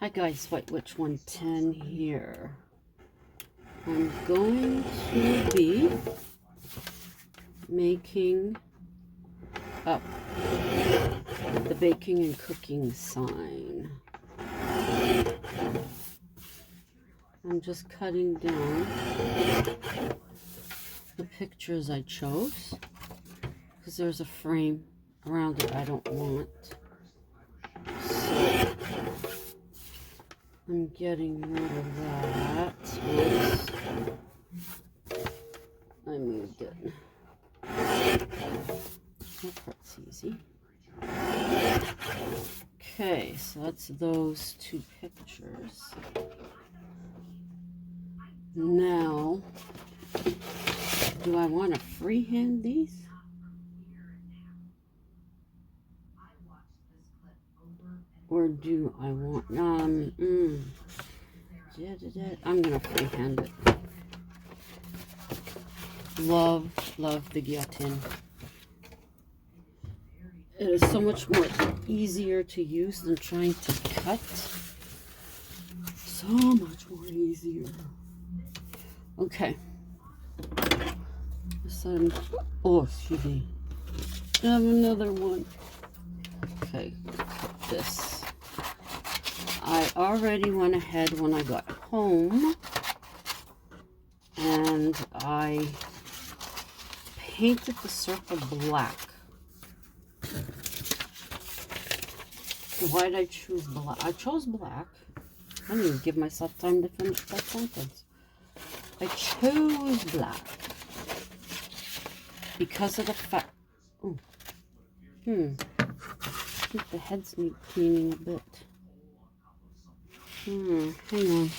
Hi guys, White Witch 110 here. I'm going to be making up the baking and cooking sign. I'm just cutting down the pictures I chose because there's a frame around it I don't want. So I'm getting rid of that. Oops. I moved it. That part's easy. Okay, so that's those two pictures. Now, do I want to freehand these? Or do I want, I'm going to freehand it. Love the guillotine. It is so much more easier to use than trying to cut. So much more easier. Okay. Oh, excuse me. I have another one. Okay, this. I already went ahead when I got home and I painted the circle black. Why did I choose black? I chose black. I didn't even give myself time to finish that sentence. I chose black because of the fact. Oh, I think the heads need cleaning a bit. Hang on.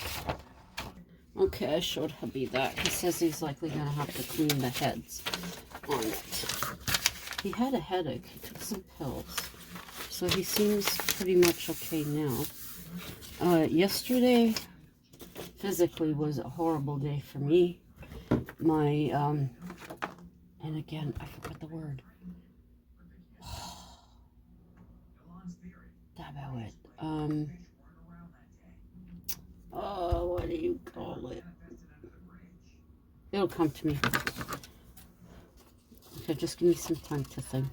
Okay, I showed hubby that. He says he's likely going to have to clean the heads on it. He had a headache. He took some pills. So he seems pretty much okay now. Yesterday, physically, was a horrible day for me. My, and again, I forgot the word. Dabawit. Oh, what do you call it? It'll come to me. Okay, just give me some time to think.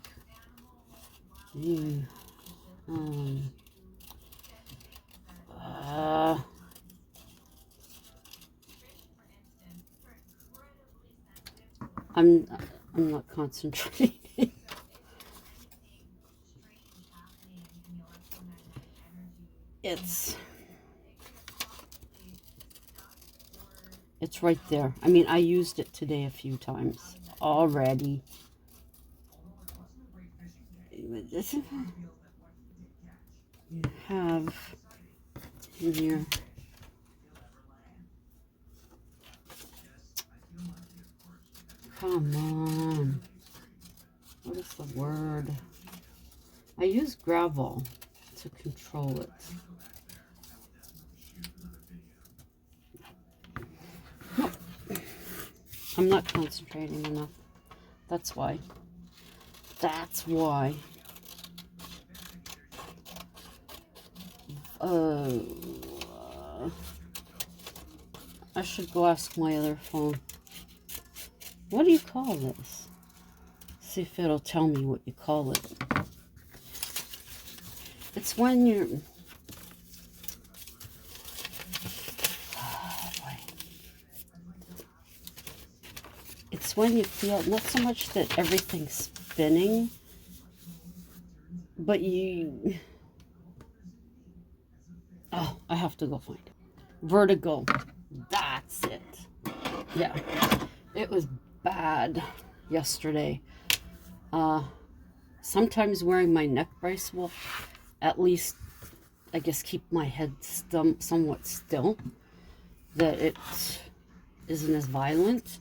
I'm not concentrating. It's right there. I mean, I used it today a few times already. You have in here. Come on. What is the word? I use gravel to control it. Nope. I'm not concentrating enough. That's why. That's why. I should go ask my other phone. What do you call this? See if it'll tell me what you call it. It's when you're... It's when you feel, not so much that everything's spinning, but you... Oh, I have to go find it. Vertigo. That's it. Yeah. It was bad yesterday. Sometimes wearing my neck brace will at least, I guess, keep my head somewhat still, that it isn't as violent.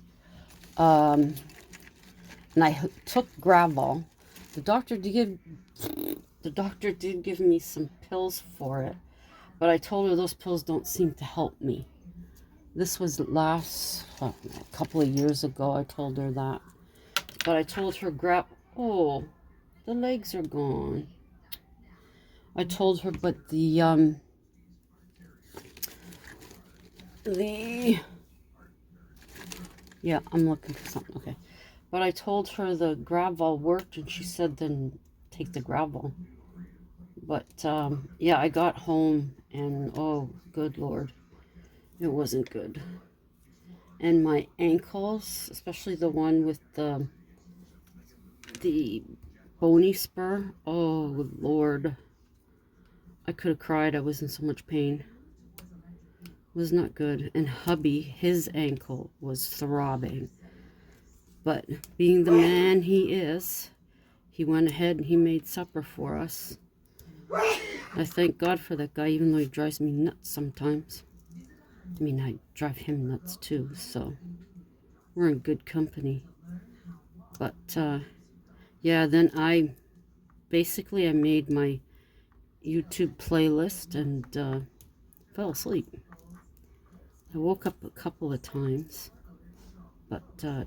And I took Gravol. The doctor did give me some pills for it, but I told her those pills don't seem to help me. This was a couple of years ago. I told her that, but I told her oh, the legs are gone. I told her, but the Yeah, I'm looking for something. Okay. But I told her the gravel worked, and she said then take the gravel. But, yeah, I got home, and oh, good Lord, it wasn't good. And my ankles, especially the one with the bony spur, oh, Lord. I could have cried. I was in so much pain. It was not good. And hubby, his ankle was throbbing. But being the man he is, he went ahead and he made supper for us. I thank God for that guy, even though he drives me nuts sometimes. I mean, I drive him nuts too, so we're in good company. But, yeah, then I made my YouTube playlist and fell asleep. I woke up a couple of times, but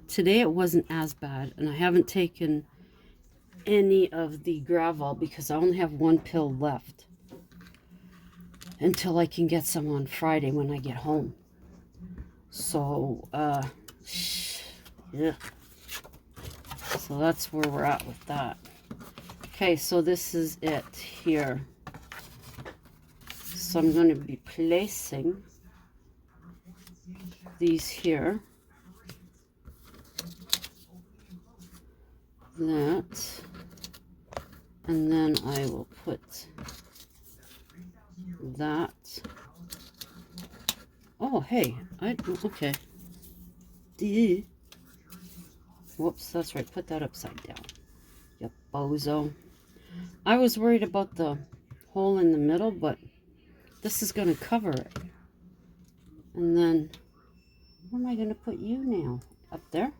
today it wasn't as bad, and I haven't taken any of the Gravol because I only have one pill left until I can get some on Friday when I get home. So, yeah. So that's where we're at with that. Okay, so this is it here. So I'm going to be placing these here. That. And then I will put that. Oh, hey. Okay. Whoops, that's right. Put that upside down. You bozo. I was worried about the hole in the middle, but this is going to cover it. And then, where am I going to put you now? Up there?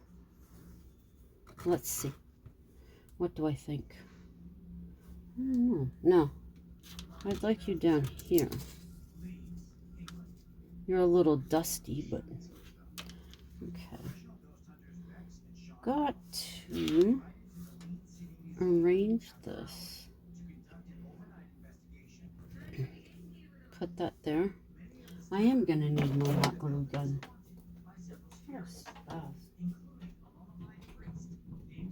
Let's see. What do I think? I don't know. No. I'd like you down here. You're a little dusty, but okay. Got to arrange this. Put that there. I am going to need my hot glue gun. Yes.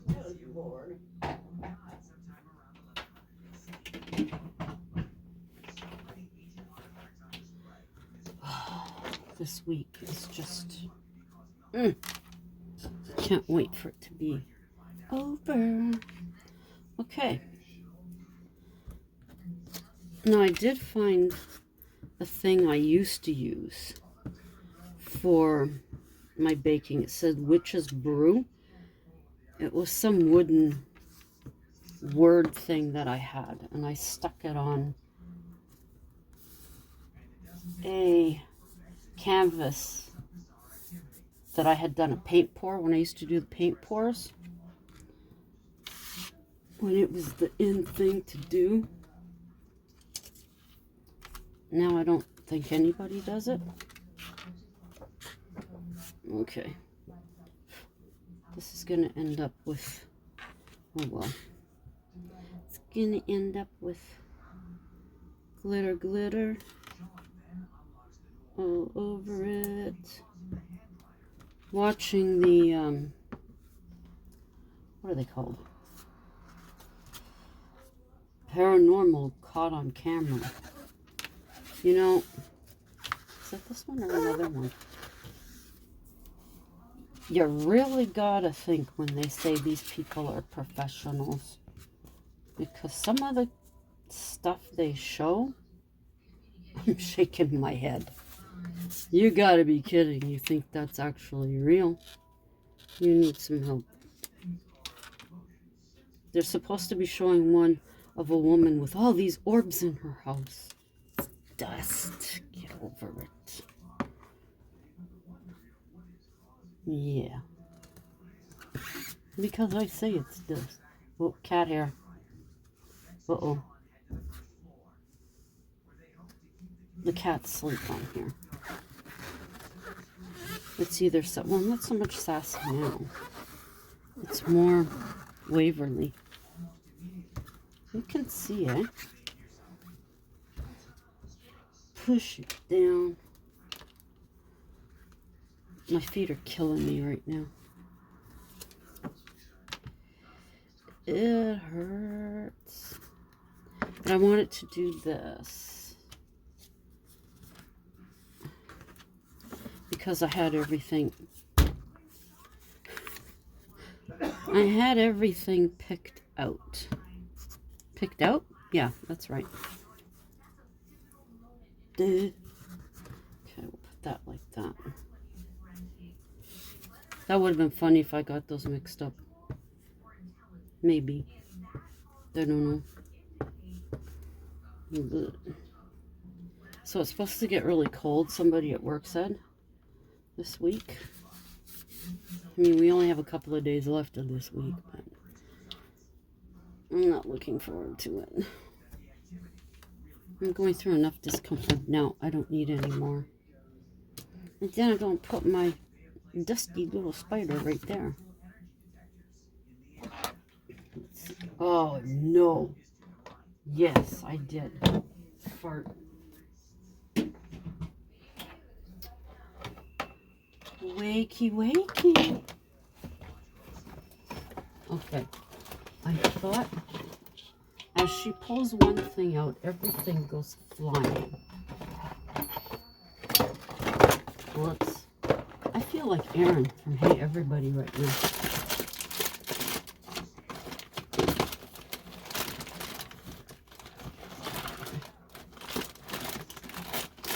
Good Lord. This week is just... can't wait for it to be over. Okay. Now, I did find a thing I used to use for my baking. It said Witch's Brew. It was some wooden word thing that I had, and I stuck it on a canvas that I had done a paint pour when I used to do the paint pours, when it was the in thing to do. Now I don't think anybody does it. Okay. This is going to end up with, oh well. It's going to end up with glitter all over it. Watching the, what are they called? Paranormal Caught on Camera. You know, is it this one or another one? You really gotta think when they say these people are professionals, because some of the stuff they show, I'm shaking my head. You gotta be kidding. You think that's actually real? You need some help. They're supposed to be showing one of a woman with all these orbs in her house. Dust. Get over it. Yeah. Because I say it's dust. Oh, cat hair. Uh-oh. The cat's asleep on here. It's either well, not so much Sassy now. It's more Waverly. You can see it. Push it down. My feet are killing me right now. It hurts. But I wanted to do this because I had everything. I had everything picked out. Picked out? Yeah, that's right. Okay, we'll put that like that. That would have been funny if I got those mixed up. Maybe. I don't know. So it's supposed to get really cold, somebody at work said, this week. I mean, we only have a couple of days left of this week, but I'm not looking forward to it. I'm going through enough discomfort now. I don't need any more. And then I don't put my dusty little spider right there. Oh, no. Yes, I did. Fart. Wakey, wakey. Okay. I thought as she pulls one thing out, everything goes flying. Whoops. I feel like Aaron from Hey Everybody right now.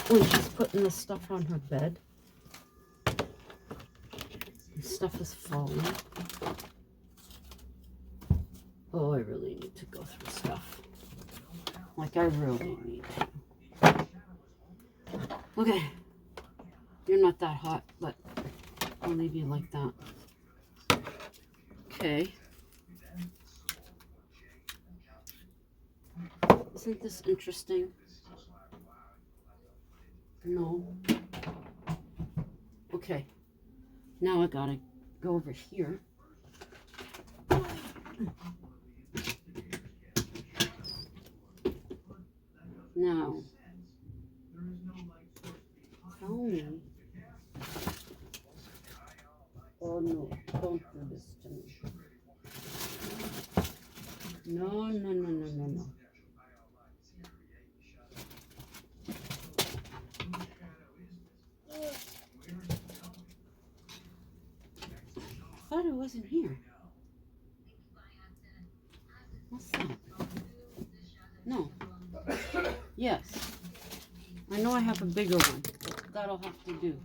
When she's putting the stuff on her bed, the stuff is falling. Oh, I really need to go through stuff. Like, I really need to. Okay. You're not that hot, but I'll leave you like that. Okay. Isn't this interesting? No. Okay. Now I gotta go over here. Now, tell me. Oh no, don't do this to me. No, no, no, no, no, no. I thought it wasn't here. What's that? No. Yes. I know I have a bigger one. That'll have to do.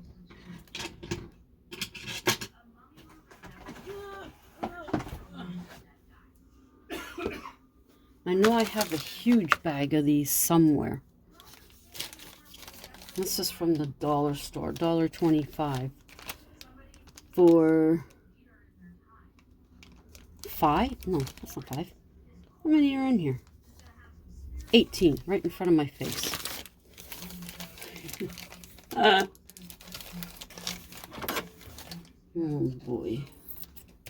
I know I have a huge bag of these somewhere. This is from the dollar store, $1.25 for 5? No, that's not 5. How many are in here? 18, right in front of my face. Oh boy.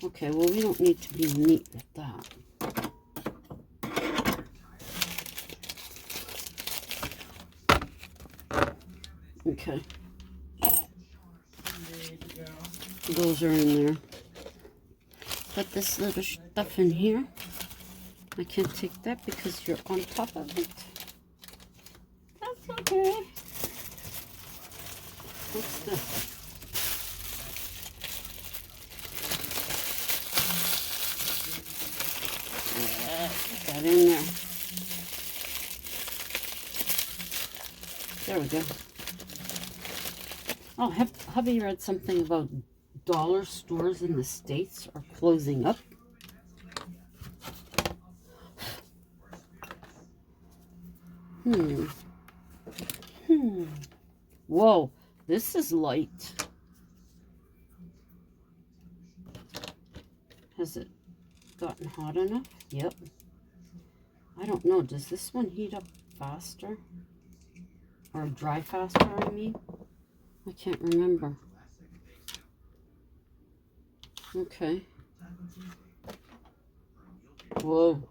Okay, well, we don't need to be neat with that. Okay. Those are in there. Put this little stuff in here. I can't take that because you're on top of it. That's okay. What's this? Put that in there. There we go. Oh, hubby read something about dollar stores in the States are closing up. Whoa, this is light. Has it gotten hot enough? Yep. I don't know. Does this one heat up faster? Or dry faster, I mean? I can't remember. Okay. Whoa.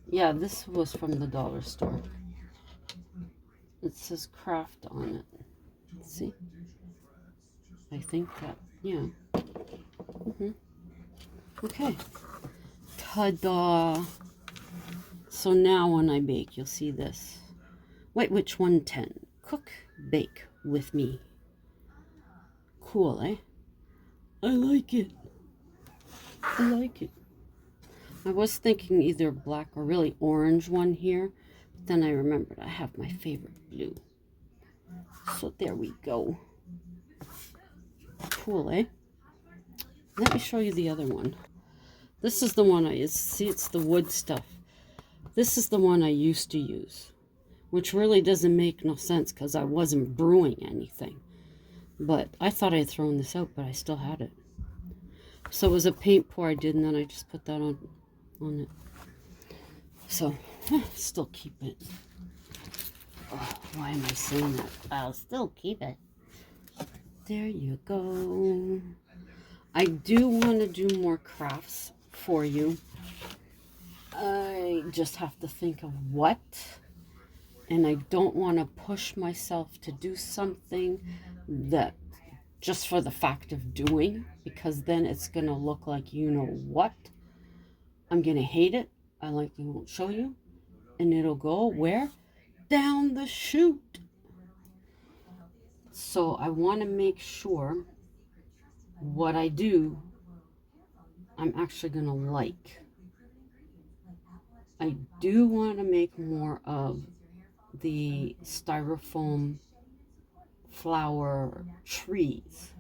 Yeah, this was from the dollar store. It says craft on it. See? I think that, yeah. Okay. Ta-da! So now when I bake, you'll see this. White Witch 110. Cook, bake with me. Cool, eh? I like it. I like it. I was thinking either black or really orange one here. But then I remembered I have my favorite blue. So there we go. Cool, eh? Let me show you the other one. This is the one see, it's the wood stuff. This is the one I used to use, which really doesn't make no sense because I wasn't brewing anything. But I thought I had thrown this out, but I still had it. So it was a paint pour I did, and then I just put that on it. So, still keep it. Oh, why am I saying that? I'll still keep it. There you go. I do want to do more crafts for you. I just have to think of what. And I don't want to push myself to do something that just for the fact of doing, because then it's going to look like you know what. I'm going to hate it. I won't show you. And it'll go where? Down the chute. So I want to make sure what I do, I'm actually going to like. I do want to make more of the styrofoam flower trees.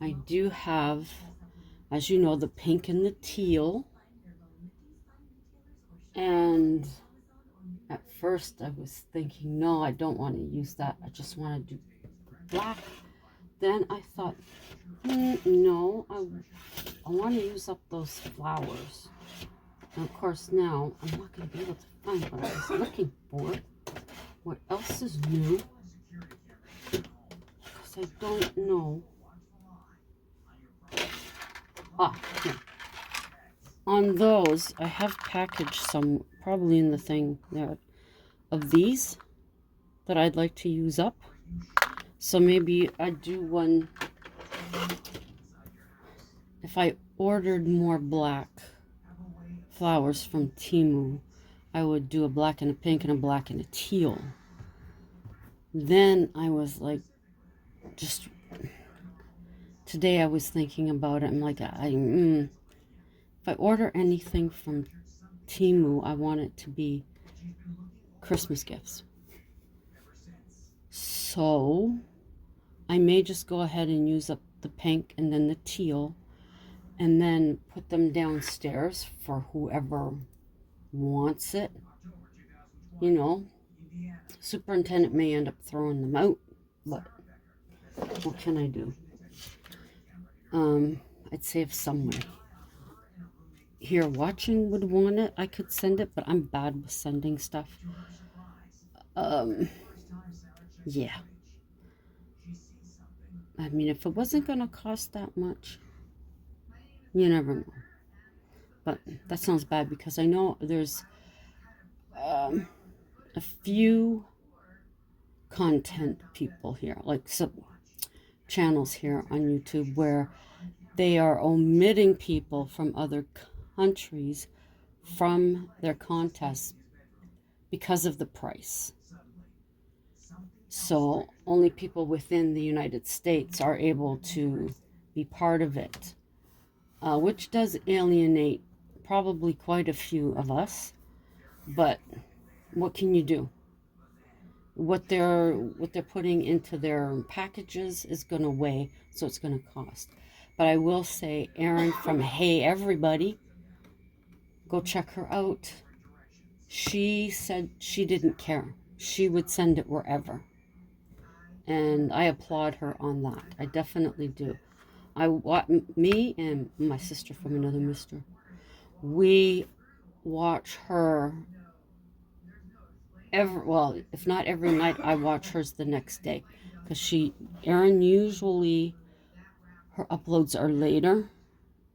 I do have, as you know, the pink and the teal. And at first I was thinking, no, I don't want to use that. I just want to do black. Then I thought, no, I want to use up those flowers. And of course now I'm not going to be able to find what I was looking for. What else is new? Because I don't know. Here. On those, I have packaged some, probably in the thing there, of these that I'd like to use up. So maybe I'd do one, if I ordered more black flowers from Temu, I would do a black and a pink and a black and a teal. Then I was like, just today I was thinking about it. I'm like, if I order anything from Temu, I want it to be Christmas gifts. So I may just go ahead and use up the pink and then the teal and then put them downstairs for whoever wants it. You know, superintendent may end up throwing them out, but what can I do? I'd say if someone here watching would want it, I could send it, but I'm bad with sending stuff. Yeah. I mean, if it wasn't going to cost that much, you never know. But that sounds bad because I know there's a few content people here, like some channels here on YouTube where they are omitting people from other countries from their contests because of the price. So only people within the United States are able to be part of it, which does alienate probably quite a few of us. But what can you do? What they're putting into their packages is going to weigh, so it's going to cost. But I will say, Erin from Hey Everybody, go check her out. She said she didn't care. She would send it wherever. And I applaud her on that. I definitely do. Me and my sister from another mister, we watch her if not every night, I watch hers the next day. Because Erin usually, her uploads are later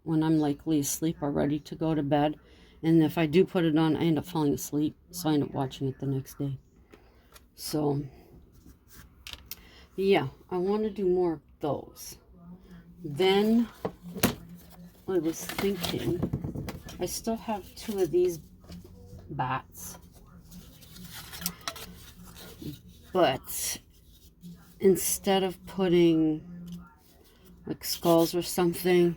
when I'm likely asleep or ready to go to bed. And if I do put it on, I end up falling asleep. So I end up watching it the next day. So, yeah, I want to do more of those. Then I was thinking, I still have 2 of these bats, but instead of putting like skulls or something,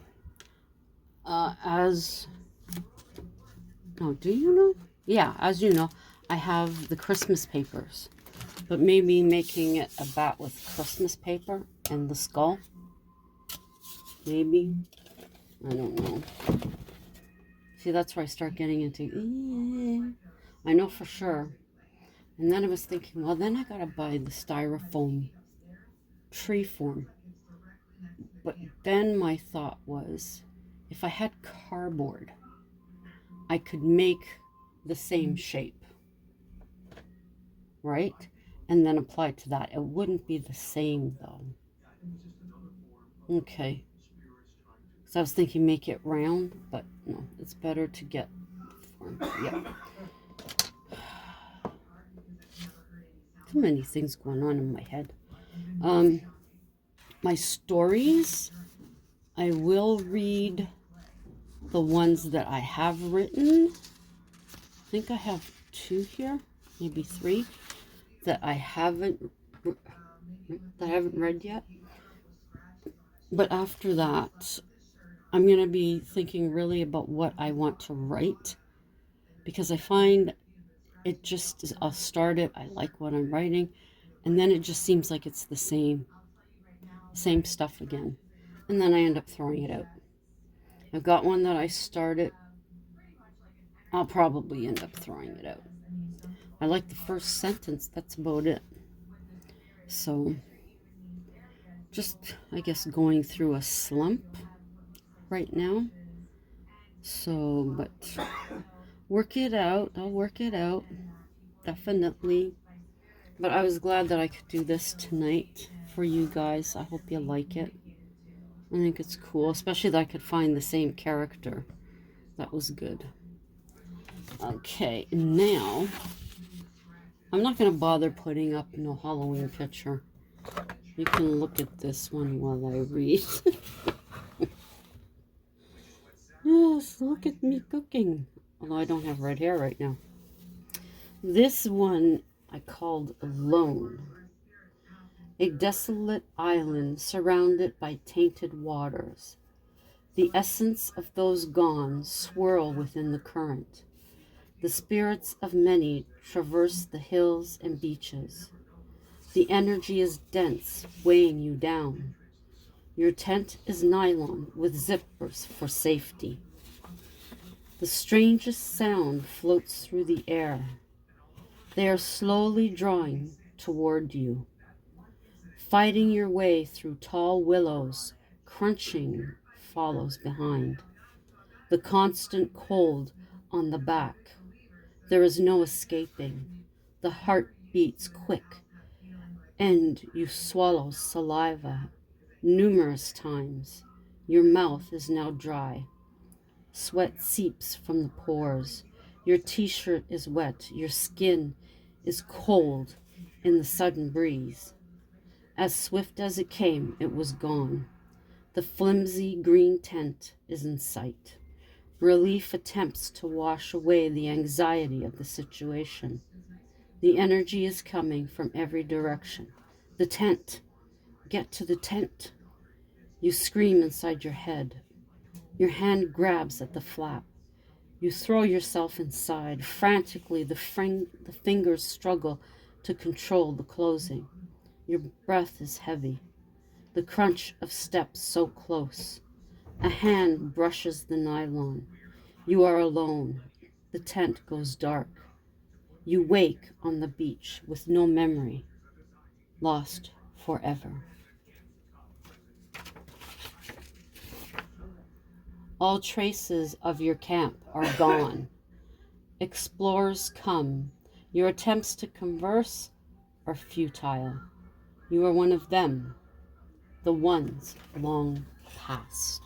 as oh, do you know? Yeah, as you know, I have the Christmas papers, but maybe making it a bat with Christmas paper and the skull, maybe. I don't know. See, that's where I start getting into, I know for sure. And then I was thinking, well, then I gotta buy the styrofoam tree form. But then my thought was, if I had cardboard, I could make the same shape, right? And then apply it to that. It wouldn't be the same though. Okay. So I was thinking make it round, but no, it's better to get form. Yeah. Too many things going on in my head. My stories, I will read the ones that I have written. I think I have 2 here, maybe 3 that I haven't read yet. But after that, I'm going to be thinking really about what I want to write, because I find it just, I'll start it, I like what I'm writing, and then it just seems like it's the same stuff again. And then I end up throwing it out. I've got one that I started. I'll probably end up throwing it out. I like the first sentence, that's about it. So, just, I guess, going through a slump right now. So, but work it out. I'll work it out. Definitely. But I was glad that I could do this tonight for you guys. I hope you like it. I think it's cool, especially that I could find the same character. That was good. Okay, now I'm not going to bother putting up no Halloween picture. You can look at this one while I read. Yes, look at me cooking. Although I don't have red hair right now. This one I called Alone. A desolate island surrounded by tainted waters. The essence of those gone swirl within the current. The spirits of many traverse the hills and beaches. The energy is dense, weighing you down. Your tent is nylon with zippers for safety. The strangest sound floats through the air. They are slowly drawing toward you, fighting your way through tall willows. Crunching follows behind. The constant cold on the back. There is no escaping. The heart beats quick, and you swallow saliva numerous times. Your mouth is now dry. Sweat seeps from the pores. Your t-shirt is wet. Your skin is cold in the sudden breeze. As swift as it came, it was gone. The flimsy green tent is in sight. Relief attempts to wash away the anxiety of the situation. The energy is coming from every direction. The tent. Get to the tent. You scream inside your head. Your hand grabs at the flap. You throw yourself inside. Frantically, the fingers struggle to control the closing. Your breath is heavy. The crunch of steps so close. A hand brushes the nylon. You are alone. The tent goes dark. You wake on the beach with no memory. Lost forever. All traces of your camp are gone. Explorers come. Your attempts to converse are futile. You are one of them, the ones long past.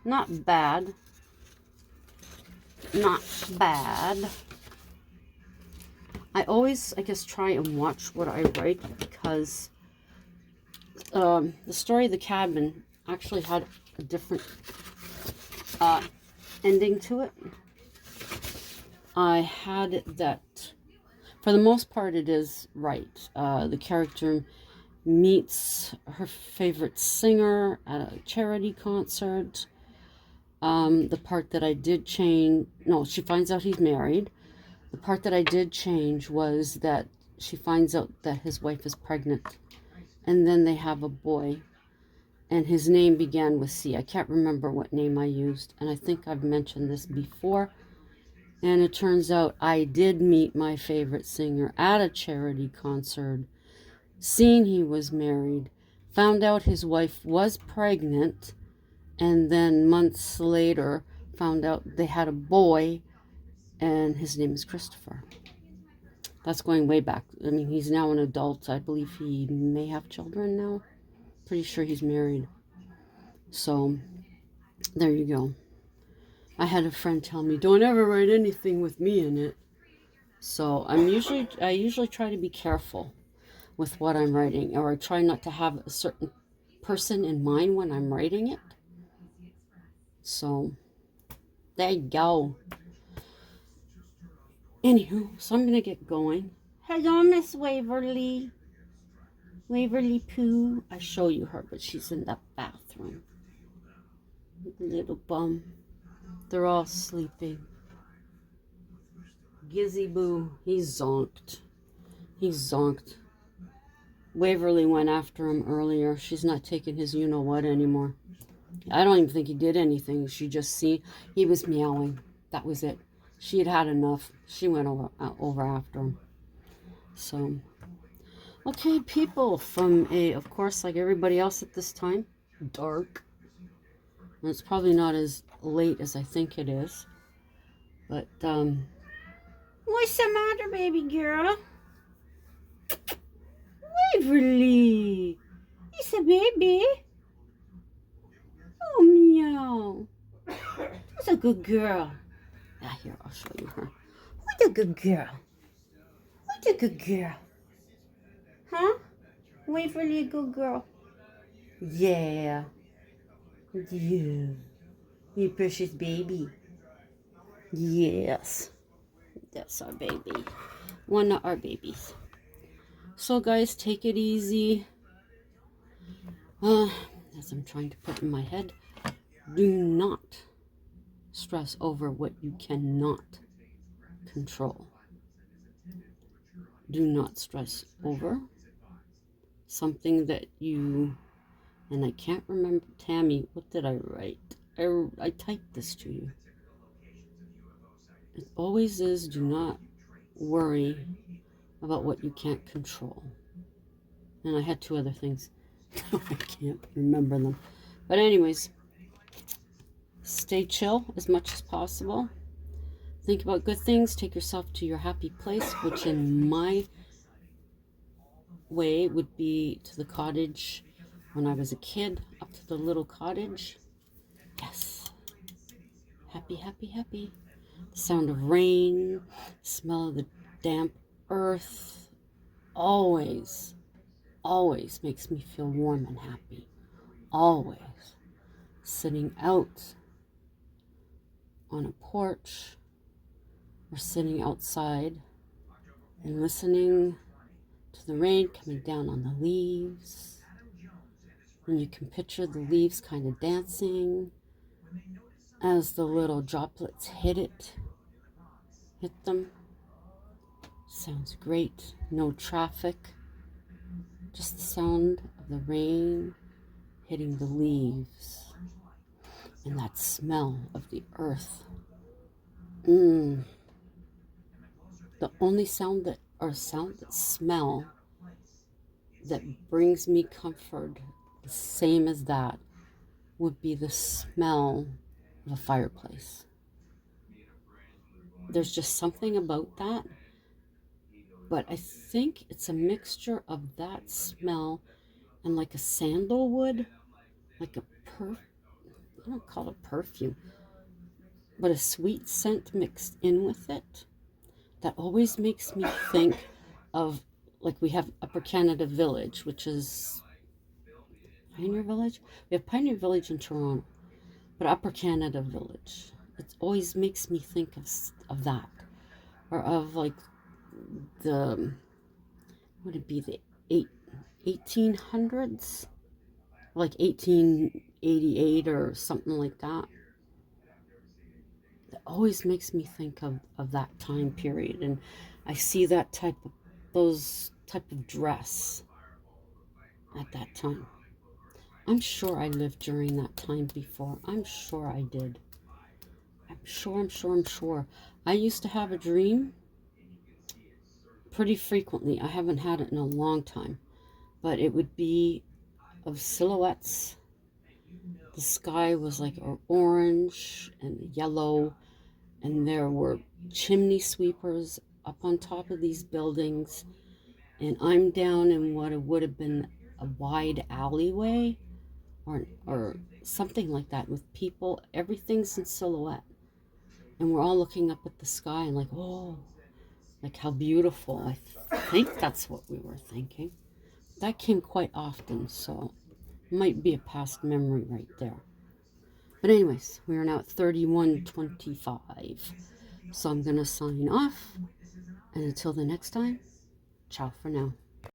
Not bad. Not bad. I always, I guess, try and watch what I write, because the story of the cabin actually had a different ending to it. I had that, for the most part, it is right. The character meets her favorite singer at a charity concert. The part that I did change, no, she finds out he's married. The part that I did change was that she finds out that his wife is pregnant. And then they have a boy. And his name began with C. I can't remember what name I used. And I think I've mentioned this before. And it turns out I did meet my favorite singer at a charity concert. Seen he was married. Found out his wife was pregnant. And then months later found out they had a boy. And his name is Christopher. That's going way back. I mean, he's now an adult. I believe he may have children now. Pretty sure he's married. So, there you go. I had a friend tell me, don't ever write anything with me in it. So, I usually try to be careful with what I'm writing. Or I try not to have a certain person in mind when I'm writing it. So, there you go. Anywho, so I'm going to get going. Hello, Miss Waverly. Waverly Pooh. I show you her, but she's in the bathroom. Little bum. They're all sleeping. Gizzy Boo. He's zonked. Waverly went after him earlier. She's not taking his you-know-what anymore. I don't even think he did anything. She just he was meowing. That was it. She had had enough. She went over after him. So, okay, people, from of course, like everybody else at this time, dark. And it's probably not as late as I think it is. But, what's the matter, baby girl? Waverly! It's a baby. Oh, meow. Who's a good girl? Ah, here, I'll show you her. Who's a good girl? Who's a good girl? Huh? Waverly, a good girl? Yeah. Yeah. You precious baby. Yes. That's our baby. One of our babies. So, guys, take it easy. As I'm trying to put in my head, do not stress over what you cannot control. Do not stress over something that you, and I can't remember, Tammy, what did I write? I typed this to you. It always is, do not worry about what you can't control. And I had two other things. I can't remember them. But anyways, stay chill as much as possible. Think about good things. Take yourself to your happy place, which in my way would be to the cottage when I was a kid, up to the little cottage. Yes. Happy, happy, happy. The sound of rain, smell of the damp earth, always makes me feel warm and happy. Always. Sitting out on a porch or sitting outside and listening to the rain coming down on the leaves. And you can picture the leaves kind of dancing as the little droplets hit them. Sounds great. No traffic. Just the sound of the rain hitting the leaves. And that smell of the earth. The only smell that brings me comfort, the same as that, would be the smell of a fireplace. There's just something about that. But I think it's a mixture of that smell and like a sandalwood, like I don't call it perfume, but a sweet scent mixed in with it that always makes me think of, like, we have Upper Canada Village, which is Pioneer Village? We have Pioneer Village in Toronto, but Upper Canada Village. It always makes me think of that, or of like the, would it be the 1800s, like 1888 or something like that. It always makes me think of that time period, and I see that those type of dress at that time. I'm sure I lived during that time before. I'm sure I did. I'm sure. I used to have a dream pretty frequently. I haven't had it in a long time, but it would be of silhouettes. The sky was like orange and yellow, and there were chimney sweepers up on top of these buildings, and I'm down in what it would have been a wide alleyway, or something like that, with people. Everything's in silhouette, and we're all looking up at the sky and like, oh, like how beautiful. I think that's what we were thinking. That came quite often, so it might be a past memory right there. But anyways, we are now at 31:25, so I'm gonna sign off, and until the next time, ciao for now.